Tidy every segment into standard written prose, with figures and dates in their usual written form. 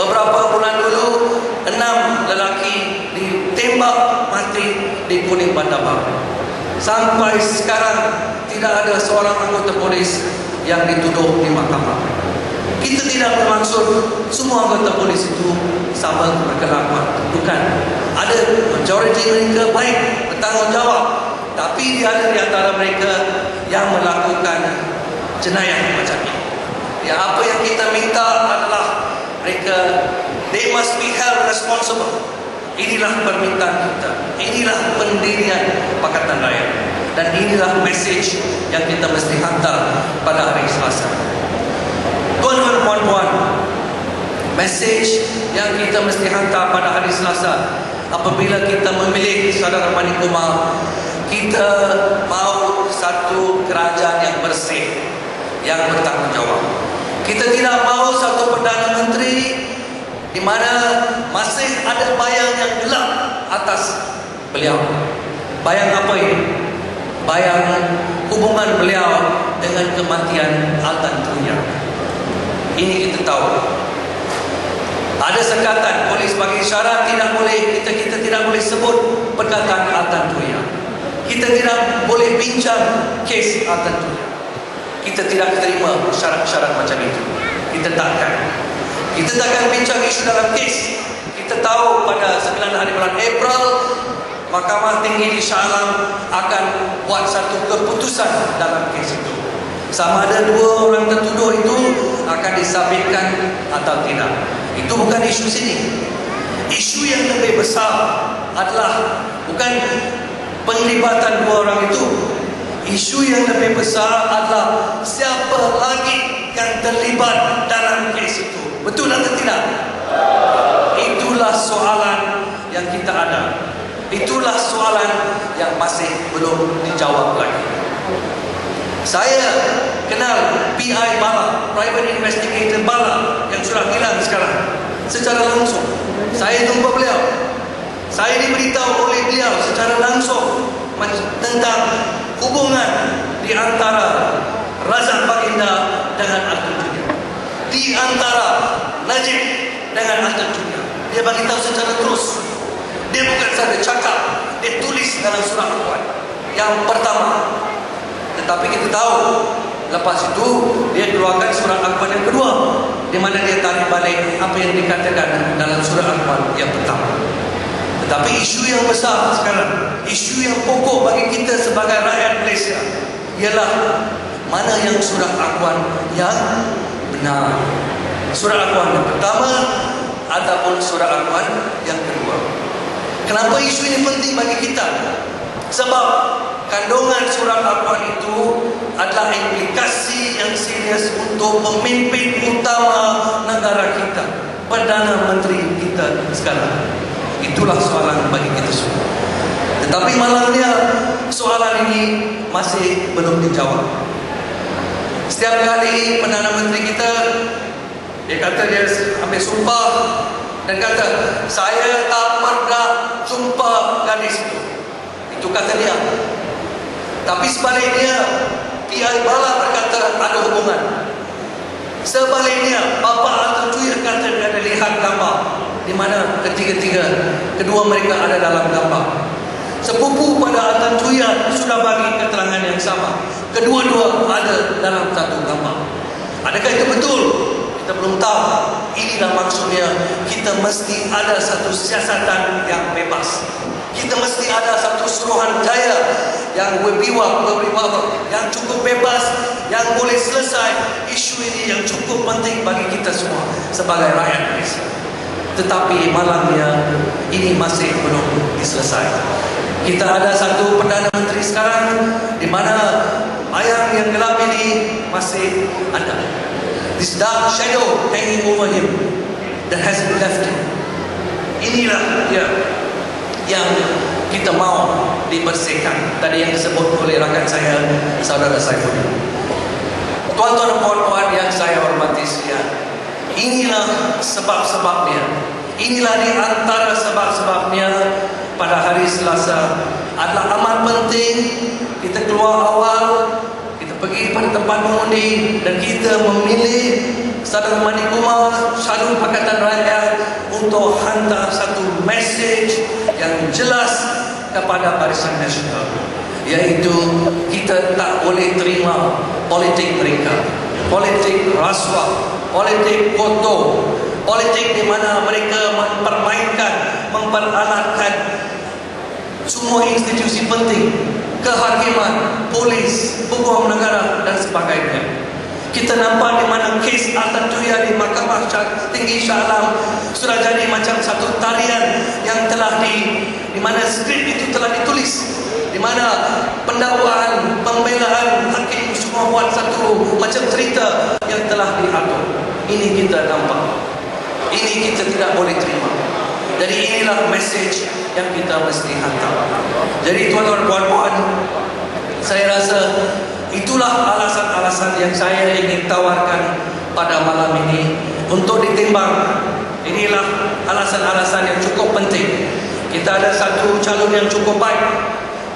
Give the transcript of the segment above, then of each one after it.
Beberapa bulan dulu 6 lelaki ditembak mati di Kuning Bandar Baru. Sampai sekarang tidak ada seorang anggota polis yang dituduh di mahkamah. Kita tidak bermaksud semua anggota polis itu sama berkelakuan, bukan. Ada majoriti mereka baik, bertanggungjawab, tapi ada di antara mereka yang melakukan jenayah macam ini. Ya, apa yang kita minta adalah mereka, they must be held responsible. Inilah permintaan kita, inilah pendirian Pakatan Rakyat, dan inilah message yang kita mesti hantar pada hari Selasa. Tuan-tuan, puan-puan, message yang kita mesti hantar pada hari Selasa apabila kita memilih saudara Mani Kumar, kita mahu satu kerajaan yang bersih, yang bertanggungjawab. Kita tidak mahu satu Perdana Menteri di mana masih ada bayang yang gelap atas beliau. Bayang apa ini? Bayang hubungan beliau dengan kematian Altan Tuya. Ini kita tahu. Ada sekatan polis bagi syarat tidak boleh, kita tidak boleh sebut perkataan Altan Tuya. Kita tidak boleh bincang kes Altan Tuya. Kita tidak terima syarat-syarat macam itu. Kita takkan bincang isu dalam kes. Kita tahu pada 9 hari bulan April, Mahkamah Tinggi di Shah Alam akan buat satu keputusan dalam kes itu. Sama ada 2 orang tertuduh itu akan disabitkan atau tidak. Itu bukan isu sini. Isu yang lebih besar adalah bukan penglibatan 2 orang itu. Isu yang lebih besar adalah siapa lagi yang terlibat dalam kes itu. Betul atau tidak? Itulah soalan yang kita ada. Itulah soalan yang masih belum dijawab lagi. Saya kenal PI Bala, Private Investigator Bala, yang sudah hilang sekarang, secara langsung. Saya jumpa beliau. Saya diberitahu oleh beliau secara langsung tentang hubungan di antara Razak Baginda dengan Altan Tuya, di antara Najib dengan Altan Tuya. Dia bagi tahu secara terus. Dia bukan saja cakap, dia tulis dalam surat akhwan yang pertama. Tetapi kita tahu lepas itu dia keluarkan surat akhwan yang kedua, di mana dia tarik balik apa yang dikatakan dalam surat akhwan yang pertama. Tetapi isu yang besar sekarang, isu yang pokok bagi kita sebagai rakyat Malaysia ialah mana yang surat akhwan yang benar. Surat akhwan yang pertama ataupun surat akhwan yang kedua. Kenapa isu ini penting bagi kita? Sebab kandungan surat akhwan itu adalah implikasi yang serius untuk pemimpin utama negara kita, Perdana Menteri kita sekarang. Itulah soalan bagi kita semua. Tetapi malangnya soalan ini masih belum dijawab. Setiap kali Perdana Menteri kita, dia kata dia ambil sumpah dan kata, saya tak pernah jumpa gadis itu. Itu kata dia. Tapi sebaliknya PI Bala berkata ada hubungan. Sebaliknya Bapa Altan Tuya kata dia ada lihat gambar di mana kedua mereka ada dalam gambar. Sepupu pada Altan Tuya sudah bagi keterangan yang sama. Kedua-dua ada dalam satu gambar. Adakah itu betul? Kita belum tahu. Inilah maksudnya kita mesti ada satu siasatan yang bebas. Kita mesti ada satu Suruhanjaya yang berwibawa, yang cukup bebas, yang boleh selesai isu ini yang cukup penting bagi kita semua sebagai rakyat Malaysia. Tetapi malangnya ini masih belum diselesaikan. Kita ada satu Perdana Menteri sekarang di mana bayang yang gelap ini masih ada. This dark shadow hanging over him that hasn't left him. Inilah dia yang kita mau dibersihkan. Tadi yang disebut oleh rakan saya, saudara Saifuddin. Tuan-tuan dan puan-puan yang saya hormati sekalian, inilah sebab-sebabnya. Inilah di antara sebab-sebabnya pada hari Selasa adalah amat penting kita keluar awal, kita pergi pada tempat mengundi dan kita memilih Sadar Manikuma Syarul Pakatan Rakyat untuk hantar satu message yang jelas kepada Barisan Nasional, iaitu kita tak boleh terima politik mereka, politik rasuah, politik kotor, politik di mana mereka mempermainkan, memperalatkan semua institusi penting, kehakiman, polis, hukum negara dan sebagainya. Kita nampak di mana kes Al-Tatuyah di Mahkamah Tinggi Shah Alam sudah jadi macam satu tarian yang telah di mana skrip itu telah ditulis, di mana pendakwaan, pembelaan hakim semua buat satu macam cerita yang telah diatur. Ini kita nampak. Ini kita tidak boleh terima. Jadi inilah message yang kita mesti hantar. Jadi tuan-tuan puan-puan, saya rasa itulah alasan-alasan yang saya ingin tawarkan pada malam ini untuk ditimbang. Inilah alasan-alasan yang cukup penting. Kita ada satu calon yang cukup baik.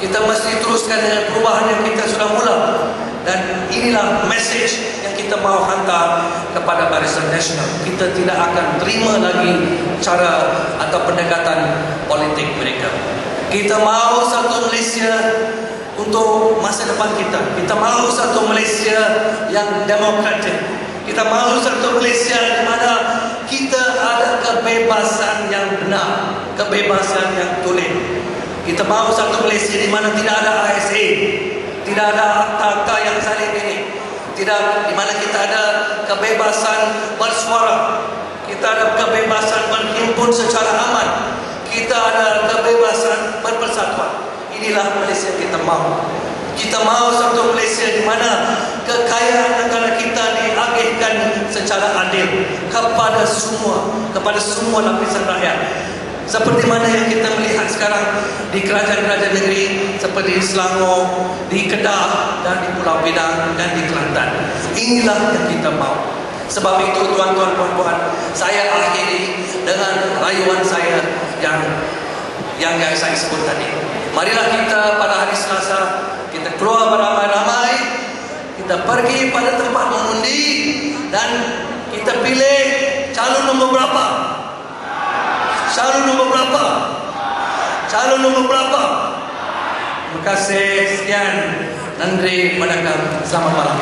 Kita mesti teruskan dengan perubahan yang kita sudah mula. Dan inilah message yang kita mahu hantar kepada Barisan Nasional. Kita tidak akan terima lagi cara atau pendekatan politik mereka. Kita mahu satu Malaysia untuk masa depan kita. Kita mahu satu Malaysia yang demokratik. Kita mahu satu Malaysia di mana kita ada kebebasan yang benar, kebebasan yang tulen. Kita mahu satu Malaysia di mana tidak ada ASA, tidak ada akta-akta yang saling ini, tidak, di mana kita ada kebebasan bersuara, kita ada kebebasan berhimpun secara aman, kita ada kebebasan berpersatuan. Inilah Malaysia kita mahu. Kita mahu satu Malaysia di mana kekayaan negara kita diagihkan secara adil kepada semua lapisan rakyat. Seperti mana yang kita melihat sekarang di kerajaan-kerajaan negeri seperti di Selangor, di Kedah dan di Pulau Pinang dan di Kelantan. Inilah yang kita mahu. Sebab itu tuan-tuan puan-puan, saya akhiri dengan rayuan saya yang saya sebut tadi. Marilah kita pada hari Selasa kita keluar beramai-ramai, kita pergi pada tempat mengundi dan kita pilih calon nombor berapa? Calon nombor berapa? Calon nombor berapa? Terima kasih, sekian. Nandri, Madakam. Selamat malam.